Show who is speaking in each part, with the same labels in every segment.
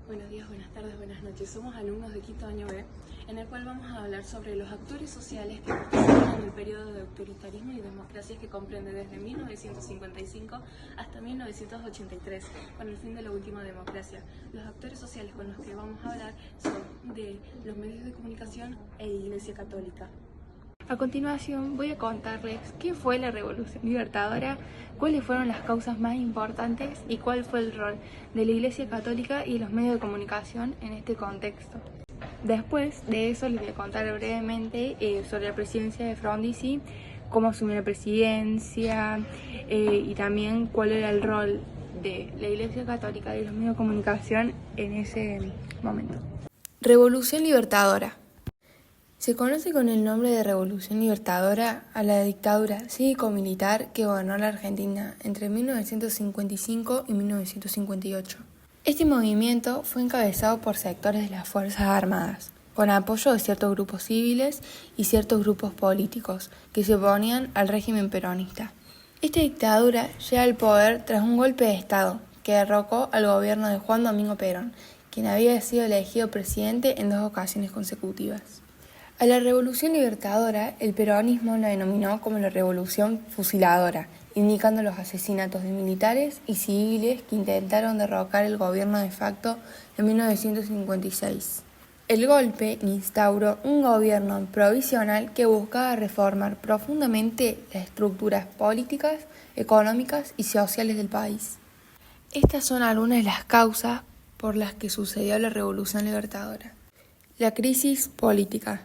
Speaker 1: Buenos días, buenas tardes, buenas noches. Somos alumnos de quinto año B, en el cual vamos a hablar sobre los actores sociales que participan en el periodo de autoritarismo y democracia que comprende desde 1955 hasta 1983, con el fin de la última democracia. Los actores sociales con los que vamos a hablar son de los medios de comunicación e Iglesia Católica.
Speaker 2: A continuación voy a contarles qué fue la Revolución Libertadora, cuáles fueron las causas más importantes y cuál fue el rol de la Iglesia Católica y los medios de comunicación en este contexto. Después de eso les voy a contar brevemente sobre la presidencia de Frondizi, cómo asumió la presidencia y también cuál era el rol de la Iglesia Católica y los medios de comunicación en ese momento. Revolución Libertadora. Se conoce con el nombre de Revolución Libertadora a la dictadura cívico-militar que gobernó la Argentina entre 1955 y 1958. Este movimiento fue encabezado por sectores de las Fuerzas Armadas, con apoyo de ciertos grupos civiles y ciertos grupos políticos que se oponían al régimen peronista. Esta dictadura llega al poder tras un golpe de Estado que derrocó al gobierno de Juan Domingo Perón, quien había sido elegido presidente en 2 ocasiones consecutivas. A la Revolución Libertadora, el peronismo la denominó como la Revolución Fusiladora, indicando los asesinatos de militares y civiles que intentaron derrocar el gobierno de facto en 1956. El golpe instauró un gobierno provisional que buscaba reformar profundamente las estructuras políticas, económicas y sociales del país. Estas son algunas de las causas por las que sucedió la Revolución Libertadora. La crisis política.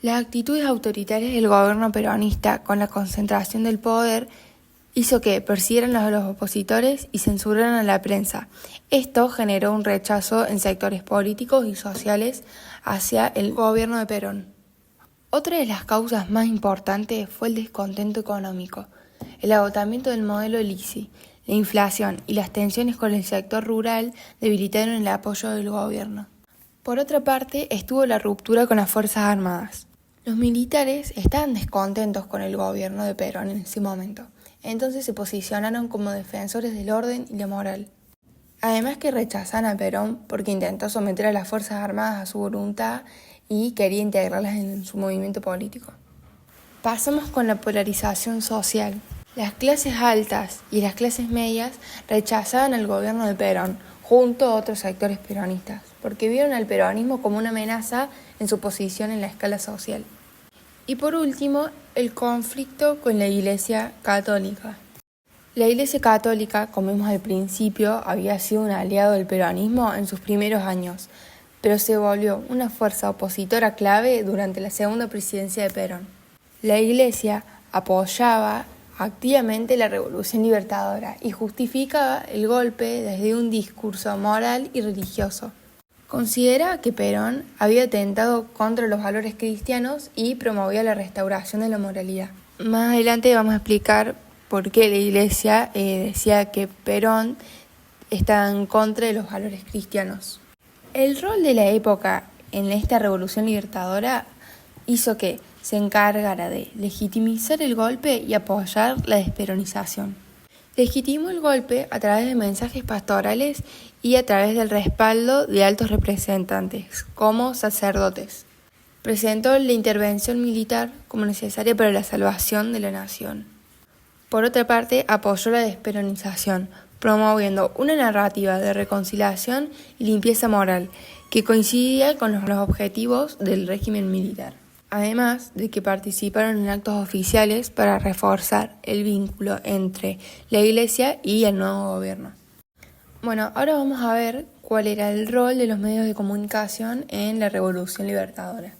Speaker 2: Las actitudes autoritarias del gobierno peronista con la concentración del poder hizo que persiguieran a los opositores y censuraran a la prensa. Esto generó un rechazo en sectores políticos y sociales hacia el gobierno de Perón. Otra de las causas más importantes fue el descontento económico, el agotamiento del modelo LISI, la inflación y las tensiones con el sector rural debilitaron el apoyo del gobierno. Por otra parte, estuvo la ruptura con las Fuerzas Armadas. Los militares estaban descontentos con el gobierno de Perón en ese momento, entonces se posicionaron como defensores del orden y la moral. Además que rechazaban a Perón porque intentó someter a las Fuerzas Armadas a su voluntad y quería integrarlas en su movimiento político. Pasamos con la polarización social. Las clases altas y las clases medias rechazaban al gobierno de Perón, junto a otros sectores peronistas, porque vieron al peronismo como una amenaza en su posición en la escala social. Y por último, el conflicto con la Iglesia Católica. La Iglesia Católica, como vimos al principio, había sido un aliado del peronismo en sus primeros años, pero se volvió una fuerza opositora clave durante la segunda presidencia de Perón. La Iglesia apoyaba activamente la Revolución Libertadora y justificaba el golpe desde un discurso moral y religioso. Considera que Perón había atentado contra los valores cristianos y promovía la restauración de la moralidad. Más adelante vamos a explicar por qué la Iglesia decía que Perón estaba en contra de los valores cristianos. El rol de la época en esta Revolución Libertadora hizo que se encargara de legitimizar el golpe y apoyar la desperonización. Legitimó el golpe a través de mensajes pastorales y a través del respaldo de altos representantes, como sacerdotes. Presentó la intervención militar como necesaria para la salvación de la nación. Por otra parte, apoyó la desperonización, promoviendo una narrativa de reconciliación y limpieza moral que coincidía con los objetivos del régimen militar. Además de que participaron en actos oficiales para reforzar el vínculo entre la Iglesia y el nuevo gobierno. Bueno, ahora vamos a ver cuál era el rol de los medios de comunicación en la Revolución Libertadora.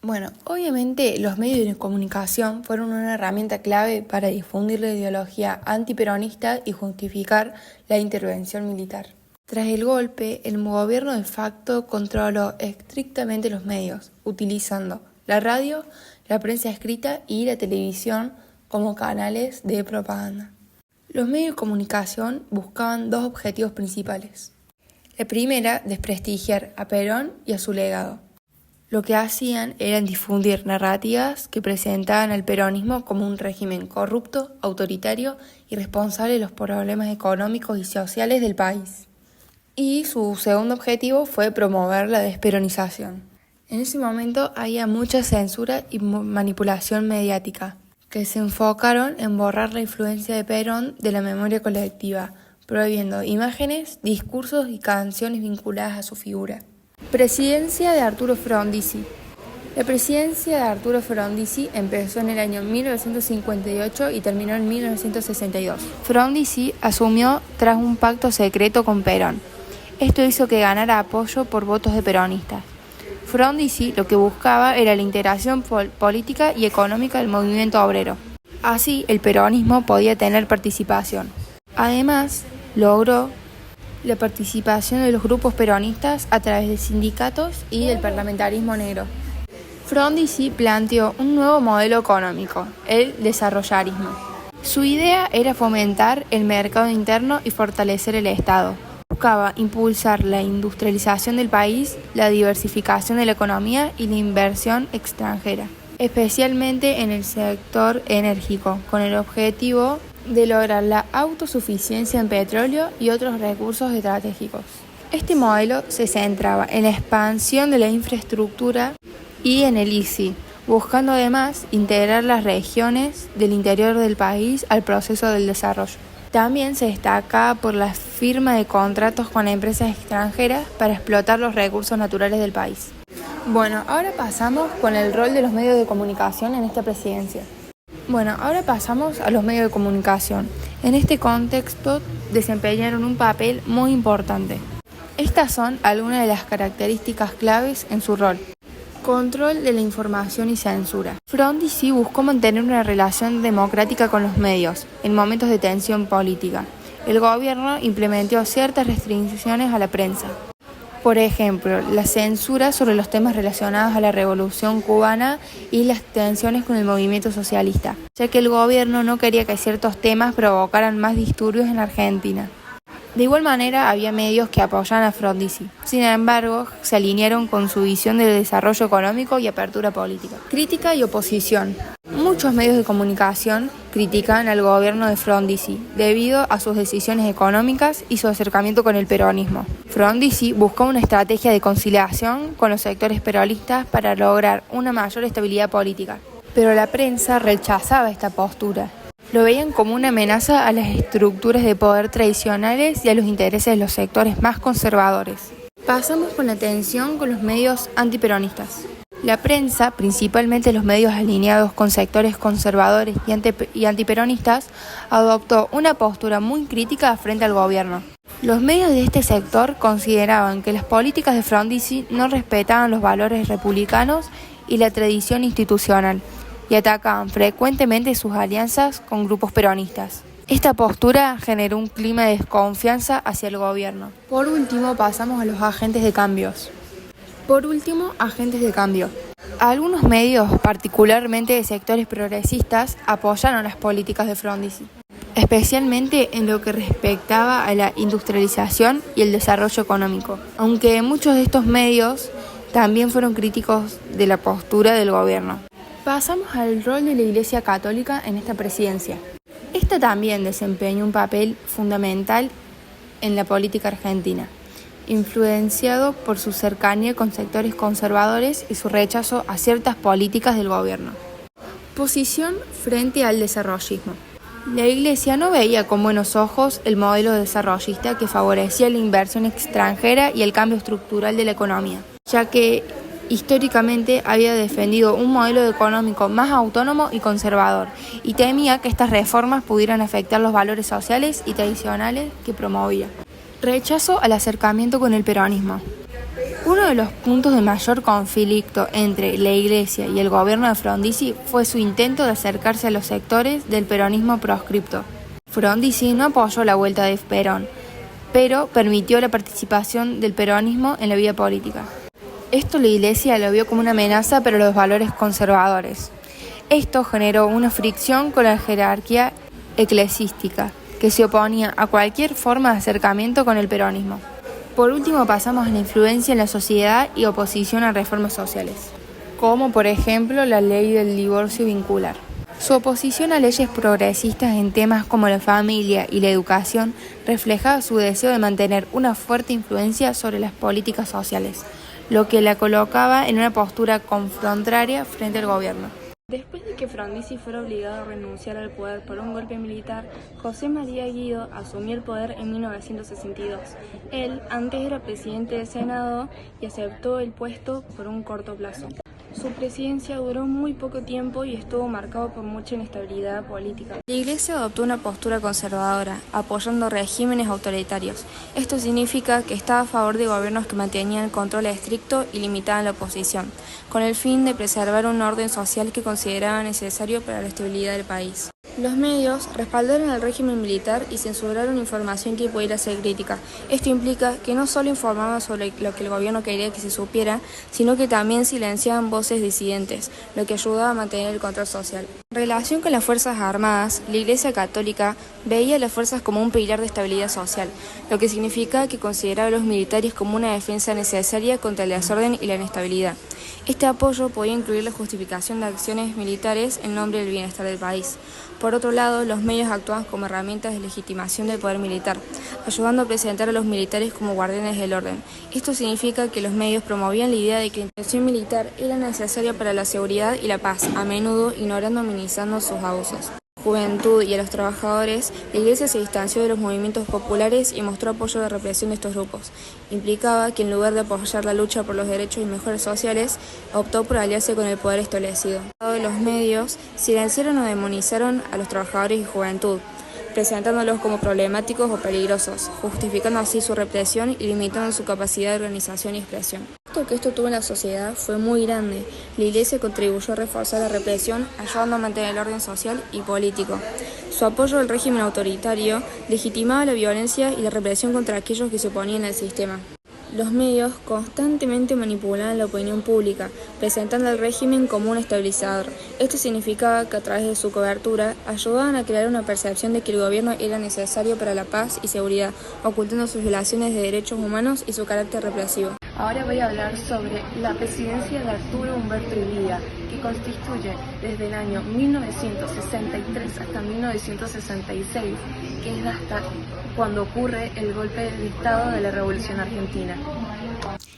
Speaker 2: Bueno, obviamente los medios de comunicación fueron una herramienta clave para difundir la ideología antiperonista y justificar la intervención militar. Tras el golpe, el gobierno de facto controló estrictamente los medios, utilizando la radio, la prensa escrita y la televisión como canales de propaganda. Los medios de comunicación buscaban 2 objetivos principales. La primera, desprestigiar a Perón y a su legado. Lo que hacían era difundir narrativas que presentaban al peronismo como un régimen corrupto, autoritario y responsable de los problemas económicos y sociales del país. y su segundo objetivo fue promover la desperonización. En ese momento había mucha censura y manipulación mediática, que se enfocaron en borrar la influencia de Perón de la memoria colectiva, prohibiendo imágenes, discursos y canciones vinculadas a su figura. Presidencia de Arturo Frondizi. La presidencia de Arturo Frondizi empezó en el año 1958 y terminó en 1962. Frondizi asumió tras un pacto secreto con Perón. Esto hizo que ganara apoyo por votos de peronistas. Frondizi lo que buscaba era la integración política y económica del movimiento obrero. Así, el peronismo podía tener participación. Además, logró la participación de los grupos peronistas a través de sindicatos y del parlamentarismo negro. Frondizi planteó un nuevo modelo económico, el desarrollarismo. Su idea era fomentar el mercado interno y fortalecer el Estado. Buscaba impulsar la industrialización del país, la diversificación de la economía y la inversión extranjera, especialmente en el sector enérgico, con el objetivo de lograr la autosuficiencia en petróleo y otros recursos estratégicos. Este modelo se centraba en la expansión de la infraestructura y en el ICI, buscando además integrar las regiones del interior del país al proceso del desarrollo. También se destaca por la firma de contratos con empresas extranjeras para explotar los recursos naturales del país. Bueno, ahora pasamos con el rol de los medios de comunicación en esta presidencia. Ahora pasamos a los medios de comunicación. En este contexto desempeñaron un papel muy importante. Estas son algunas de las características claves en su rol. Control de la información y censura. Frondizi buscó mantener una relación democrática con los medios en momentos de tensión política. El gobierno implementó ciertas restricciones a la prensa. Por ejemplo, la censura sobre los temas relacionados a la Revolución Cubana y las tensiones con el movimiento socialista, ya que el gobierno no quería que ciertos temas provocaran más disturbios en Argentina. De igual manera, había medios que apoyaban a Frondizi. Sin embargo, se alinearon con su visión del desarrollo económico y apertura política. Crítica y oposición. Muchos medios de comunicación critican al gobierno de Frondizi debido a sus decisiones económicas y su acercamiento con el peronismo. Frondizi buscó una estrategia de conciliación con los sectores peronistas para lograr una mayor estabilidad política. Pero la prensa rechazaba esta postura. Lo veían como una amenaza a las estructuras de poder tradicionales y a los intereses de los sectores más conservadores. Pasamos con la tensión con los medios antiperonistas. La prensa, principalmente los medios alineados con sectores conservadores y antiperonistas, adoptó una postura muy crítica frente al gobierno. Los medios de este sector consideraban que las políticas de Frondizi no respetaban los valores republicanos y la tradición institucional, y atacaban frecuentemente sus alianzas con grupos peronistas. Esta postura generó un clima de desconfianza hacia el gobierno. Por último, pasamos a los agentes de cambio. Algunos medios, particularmente de sectores progresistas, apoyaron las políticas de Frondizi, especialmente en lo que respectaba a la industrialización y el desarrollo económico, aunque muchos de estos medios también fueron críticos de la postura del gobierno. Pasamos al rol de la Iglesia Católica en esta presidencia. Esta también desempeñó un papel fundamental en la política argentina, influenciado por su cercanía con sectores conservadores y su rechazo a ciertas políticas del gobierno. Posición frente al desarrollismo. La Iglesia no veía con buenos ojos el modelo desarrollista que favorecía la inversión extranjera y el cambio estructural de la economía, ya que históricamente había defendido un modelo económico más autónomo y conservador, y temía que estas reformas pudieran afectar los valores sociales y tradicionales que promovía. Rechazo al acercamiento con el peronismo. Uno de los puntos de mayor conflicto entre la Iglesia y el gobierno de Frondizi fue su intento de acercarse a los sectores del peronismo proscripto. Frondizi no apoyó la vuelta de Perón, pero permitió la participación del peronismo en la vida política. Esto la Iglesia lo vio como una amenaza para los valores conservadores. Esto generó una fricción con la jerarquía eclesiástica, que se oponía a cualquier forma de acercamiento con el peronismo. Por último, pasamos a la influencia en la sociedad y oposición a reformas sociales, como por ejemplo la ley del divorcio vincular. Su oposición a leyes progresistas en temas como la familia y la educación reflejaba su deseo de mantener una fuerte influencia sobre las políticas sociales, lo que la colocaba en una postura confrontaria frente al gobierno. Después de que Frondizi fuera obligado a renunciar al poder por un golpe militar, José María Guido asumió el poder en 1962. Él antes era presidente del Senado y aceptó el puesto por un corto plazo. Su presidencia duró muy poco tiempo y estuvo marcado por mucha inestabilidad política. La Iglesia adoptó una postura conservadora, apoyando regímenes autoritarios. Esto significa que estaba a favor de gobiernos que mantenían control estricto y limitaban la oposición, con el fin de preservar un orden social que consideraba necesario para la estabilidad del país. Los medios respaldaron al régimen militar y censuraron información que pudiera ser crítica. Esto implica que no solo informaban sobre lo que el gobierno quería que se supiera, sino que también silenciaban voces disidentes, lo que ayudaba a mantener el control social. En relación con las Fuerzas Armadas, la Iglesia Católica veía a las fuerzas como un pilar de estabilidad social, lo que significa que consideraba a los militares como una defensa necesaria contra el desorden y la inestabilidad. Este apoyo podía incluir la justificación de acciones militares en nombre del bienestar del país. Por otro lado, los medios actuaban como herramientas de legitimación del poder militar, ayudando a presentar a los militares como guardianes del orden. Esto significa que los medios promovían la idea de que la intervención militar era necesaria para la seguridad y la paz, a menudo ignorando o minimizando sus abusos. Juventud y a los trabajadores, la Iglesia se distanció de los movimientos populares y mostró apoyo a la represión de estos grupos. Implicaba que en lugar de apoyar la lucha por los derechos y mejoras sociales, optó por aliarse con el poder establecido. Los medios silenciaron o demonizaron a los trabajadores y juventud, presentándolos como problemáticos o peligrosos, justificando así su represión y limitando su capacidad de organización y expresión. El impacto que esto tuvo en la sociedad fue muy grande. La Iglesia contribuyó a reforzar la represión, ayudando a mantener el orden social y político. Su apoyo al régimen autoritario legitimaba la violencia y la represión contra aquellos que se oponían al sistema. Los medios constantemente manipulaban la opinión pública, presentando al régimen como un estabilizador. Esto significaba que a través de su cobertura ayudaban a crear una percepción de que el gobierno era necesario para la paz y seguridad, ocultando sus violaciones de derechos humanos y su carácter represivo. Ahora voy a hablar sobre la presidencia de Arturo Umberto Illia, que constituye desde el año 1963 hasta 1966, que es hasta cuando ocurre el golpe de Estado de la Revolución Argentina.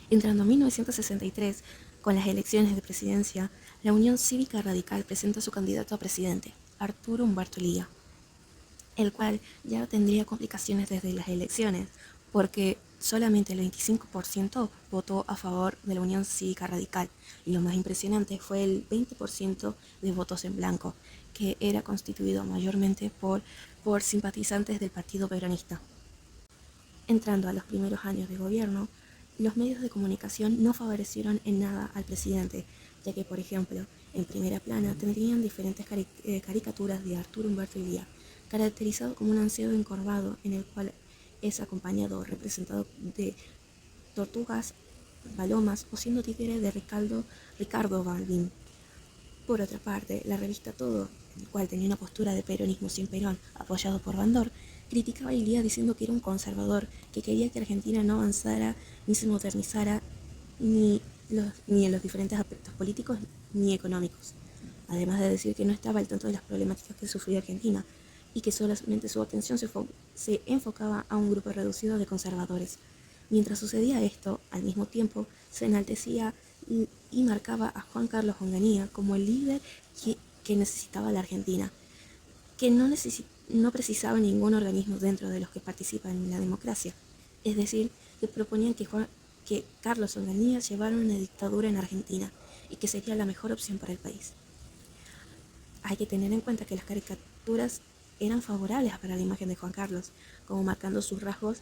Speaker 3: Entrando en 1963, con las elecciones de presidencia, la Unión Cívica Radical presenta a su candidato a presidente, Arturo Umberto Illia, el cual ya tendría complicaciones desde las elecciones, porque solamente el 25% votó a favor de la Unión Cívica Radical, y lo más impresionante fue el 20% de votos en blanco, que era constituido mayormente por simpatizantes del Partido Peronista. Entrando a los primeros años de gobierno, los medios de comunicación no favorecieron en nada al presidente, ya que, por ejemplo, en primera plana tendrían diferentes caricaturas de Arturo Umberto Illia, caracterizado como un anciano encorvado en el cual es acompañado o representado de tortugas, palomas o siendo títere de Ricardo Balbín. Por otra parte, la revista Todo, el cual tenía una postura de peronismo sin Perón, apoyado por Bandor, criticaba a Illia diciendo que era un conservador, que quería que Argentina no avanzara ni se modernizara ni en los diferentes aspectos políticos ni económicos, además de decir que no estaba al tanto de las problemáticas que sufría Argentina y que solamente su atención se enfocaba a un grupo reducido de conservadores. Mientras sucedía esto, al mismo tiempo se enaltecía y marcaba a Juan Carlos Onganía como el líder que necesitaba la Argentina, que no precisaba ningún organismo dentro de los que participan en la democracia. Es decir, que proponían que Carlos Onganía llevara una dictadura en Argentina y que sería la mejor opción para el país. Hay que tener en cuenta que las caricaturas eran favorables para la imagen de Juan Carlos, como marcando sus rasgos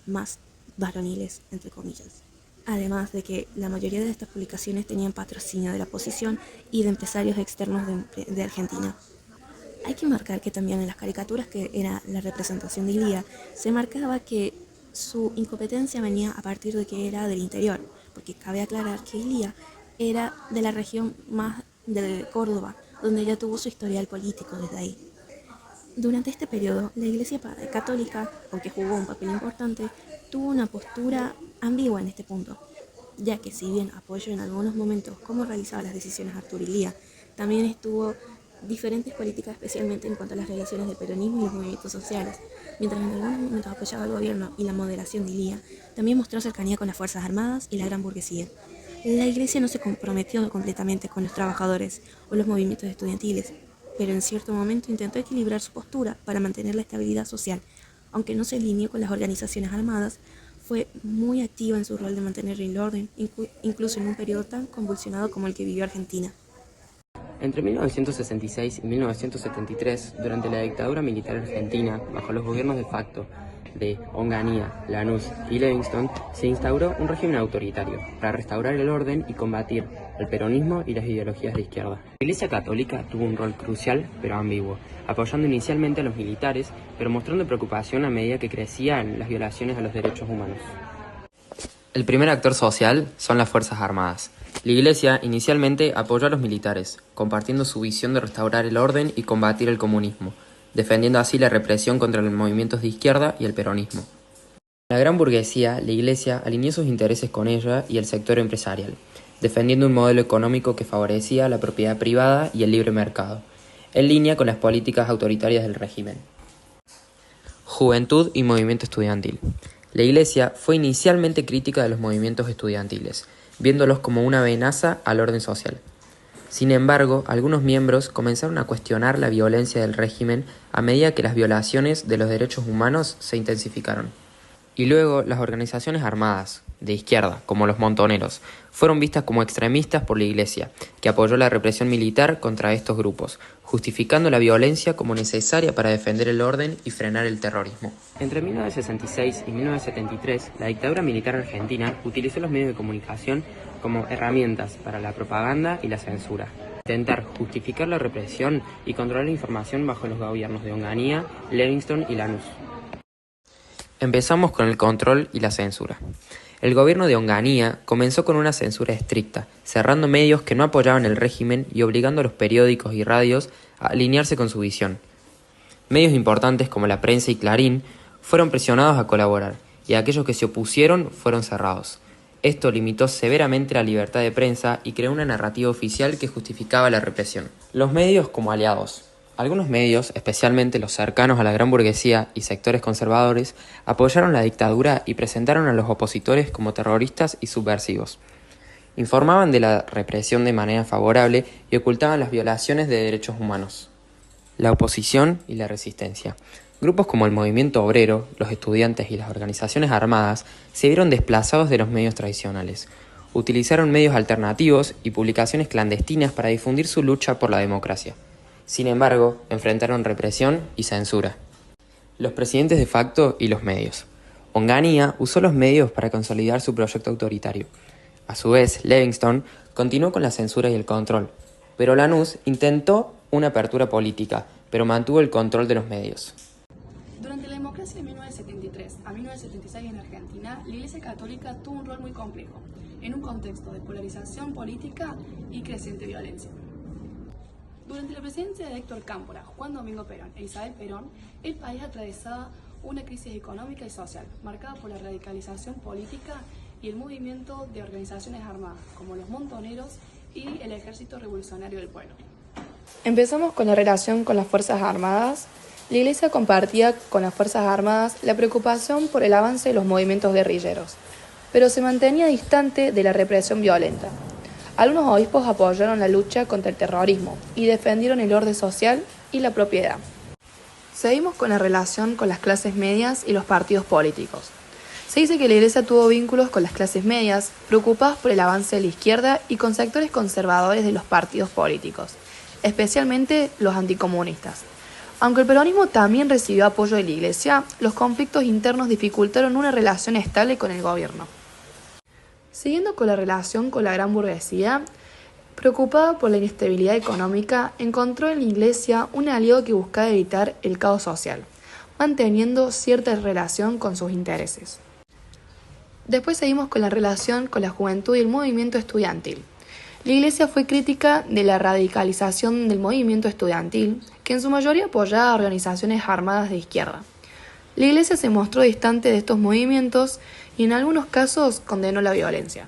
Speaker 3: más varoniles, entre comillas. Además de que la mayoría de estas publicaciones tenían patrocinio de la oposición y de empresarios externos de Argentina. Hay que marcar que también en las caricaturas, que era la representación de Illia, se marcaba que su incompetencia venía a partir de que era del interior, porque cabe aclarar que Illia era de la región más de Córdoba, donde ella tuvo su historial político desde ahí. Durante este periodo, la Iglesia Católica, aunque jugó un papel importante, tuvo una postura ambigua en este punto, ya que si bien apoyó en algunos momentos cómo realizaba las decisiones Arturo Illia, también estuvo diferentes políticas, especialmente en cuanto a las relaciones del peronismo y los movimientos sociales. Mientras en algunos momentos apoyaba al gobierno y la moderación de Ilía, también mostró cercanía con las Fuerzas Armadas y la gran burguesía. La Iglesia no se comprometió completamente con los trabajadores o los movimientos estudiantiles, pero en cierto momento intentó equilibrar su postura para mantener la estabilidad social. Aunque no se alineó con las organizaciones armadas, fue muy activa en su rol de mantener el orden, incluso en un periodo tan convulsionado como el que vivió Argentina.
Speaker 4: Entre 1966 y 1973, durante la dictadura militar argentina, bajo los gobiernos de facto de Onganía, Lanús y Livingston, se instauró un régimen autoritario para restaurar el orden y combatir el peronismo y las ideologías de izquierda. La Iglesia Católica tuvo un rol crucial pero ambiguo, apoyando inicialmente a los militares, pero mostrando preocupación a medida que crecían las violaciones a los derechos humanos. El primer actor social son las Fuerzas Armadas. La Iglesia inicialmente apoyó a los militares, compartiendo su visión de restaurar el orden y combatir el comunismo, defendiendo así la represión contra los movimientos de izquierda y el peronismo. La gran burguesía, la Iglesia alineó sus intereses con ella y el sector empresarial, defendiendo un modelo económico que favorecía la propiedad privada y el libre mercado, en línea con las políticas autoritarias del régimen. Juventud y movimiento estudiantil. La Iglesia fue inicialmente crítica de los movimientos estudiantiles, viéndolos como una amenaza al orden social. Sin embargo, algunos miembros comenzaron a cuestionar la violencia del régimen a medida que las violaciones de los derechos humanos se intensificaron. Y luego, las organizaciones armadas, de izquierda, como los montoneros, fueron vistas como extremistas por la Iglesia, que apoyó la represión militar contra estos grupos, justificando la violencia como necesaria para defender el orden y frenar el terrorismo. Entre 1966 y 1973, la dictadura militar argentina utilizó los medios de comunicación como herramientas para la propaganda y la censura. Intentar justificar la represión y controlar la información bajo los gobiernos de Onganía, Livingston y Lanús. Empezamos con el control y la censura. El gobierno de Onganía comenzó con una censura estricta, cerrando medios que no apoyaban el régimen y obligando a los periódicos y radios a alinearse con su visión. Medios importantes como la prensa y Clarín fueron presionados a colaborar, y aquellos que se opusieron fueron cerrados. Esto limitó severamente la libertad de prensa y creó una narrativa oficial que justificaba la represión. Los medios como aliados. Algunos medios, especialmente los cercanos a la gran burguesía y sectores conservadores, apoyaron la dictadura y presentaron a los opositores como terroristas y subversivos. Informaban de la represión de manera favorable y ocultaban las violaciones de derechos humanos. La oposición y la resistencia. Grupos como el movimiento obrero, los estudiantes y las organizaciones armadas se vieron desplazados de los medios tradicionales. Utilizaron medios alternativos y publicaciones clandestinas para difundir su lucha por la democracia. Sin embargo, enfrentaron represión y censura. Los presidentes de facto y los medios. Onganía usó los medios para consolidar su proyecto autoritario. A su vez, Livingston continuó con la censura y el control, pero Lanús intentó una apertura política, pero mantuvo el control de los medios.
Speaker 1: Durante la democracia de 1973 a 1976 en Argentina, la Iglesia Católica tuvo un rol muy complejo, en un contexto de polarización política y creciente violencia. Durante la presidencia de Héctor Cámpora, Juan Domingo Perón e Isabel Perón, el país atravesaba una crisis económica y social, marcada por la radicalización política y el movimiento de organizaciones armadas, como los montoneros y el Ejército Revolucionario del Pueblo.
Speaker 2: Empezamos con la relación con las Fuerzas Armadas. La Iglesia compartía con las Fuerzas Armadas la preocupación por el avance de los movimientos guerrilleros, pero se mantenía distante de la represión violenta. Algunos obispos apoyaron la lucha contra el terrorismo y defendieron el orden social y la propiedad. Seguimos con la relación con las clases medias y los partidos políticos. Se dice que la Iglesia tuvo vínculos con las clases medias, preocupadas por el avance de la izquierda y con sectores conservadores de los partidos políticos, especialmente los anticomunistas. Aunque el peronismo también recibió apoyo de la Iglesia, los conflictos internos dificultaron una relación estable con el gobierno. Siguiendo con la relación con la gran burguesía, preocupada por la inestabilidad económica, encontró en la Iglesia un aliado que buscaba evitar el caos social, manteniendo cierta relación con sus intereses. Después seguimos con la relación con la juventud y el movimiento estudiantil. La Iglesia fue crítica de la radicalización del movimiento estudiantil, que en su mayoría apoyaba a organizaciones armadas de izquierda. La Iglesia se mostró distante de estos movimientos y en algunos casos condenó la violencia.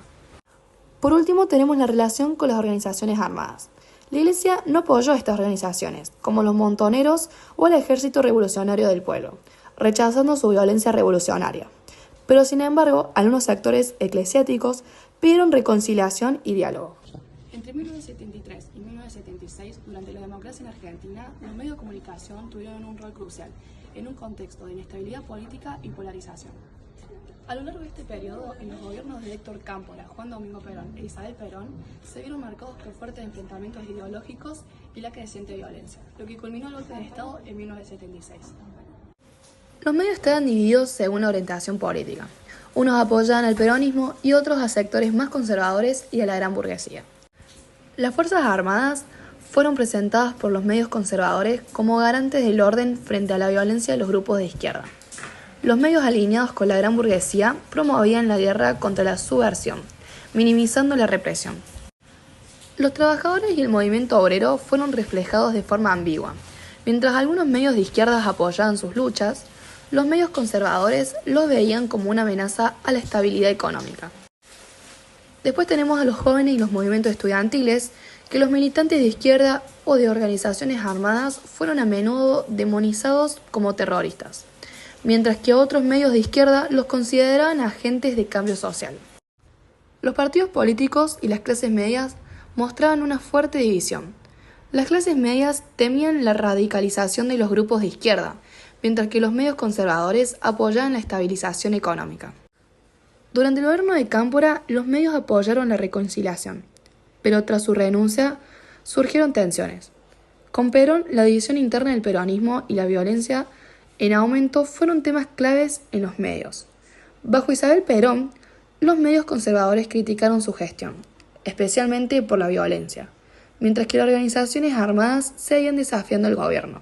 Speaker 2: Por último tenemos la relación con las organizaciones armadas.
Speaker 5: La Iglesia no apoyó a estas organizaciones, como los Montoneros o el Ejército Revolucionario del Pueblo, rechazando su violencia revolucionaria. Pero sin embargo, algunos sectores eclesiásticos pidieron reconciliación y diálogo.
Speaker 1: Entre 1973 y 1976, durante la democracia en Argentina, los medios de comunicación tuvieron un rol crucial en un contexto de inestabilidad política y polarización. A lo largo de este periodo, en los gobiernos de Héctor Cámpora, Juan Domingo Perón e Isabel Perón, se vieron marcados por fuertes enfrentamientos ideológicos y la creciente violencia, lo que culminó el golpe de Estado en 1976.
Speaker 5: Los medios estaban divididos según la orientación política. Unos apoyaban al peronismo y otros a sectores más conservadores y a la gran burguesía. Las Fuerzas Armadas fueron presentadas por los medios conservadores como garantes del orden frente a la violencia de los grupos de izquierda. Los medios alineados con la gran burguesía promovían la guerra contra la subversión, minimizando la represión. Los trabajadores y el movimiento obrero fueron reflejados de forma ambigua. Mientras algunos medios de izquierda apoyaban sus luchas, los medios conservadores los veían como una amenaza a la estabilidad económica. Después tenemos a los jóvenes y los movimientos estudiantiles, que los militantes de izquierda o de organizaciones armadas fueron a menudo demonizados como terroristas, mientras que otros medios de izquierda los consideraban agentes de cambio social. Los partidos políticos y las clases medias mostraban una fuerte división. Las clases medias temían la radicalización de los grupos de izquierda, mientras que los medios conservadores apoyaban la estabilización económica. Durante el gobierno de Cámpora, los medios apoyaron la reconciliación, pero tras su renuncia surgieron tensiones. Con Perón, la división interna del peronismo y la violencia en aumento fueron temas claves en los medios. Bajo Isabel Perón, los medios conservadores criticaron su gestión, especialmente por la violencia, mientras que las organizaciones armadas seguían desafiando al gobierno.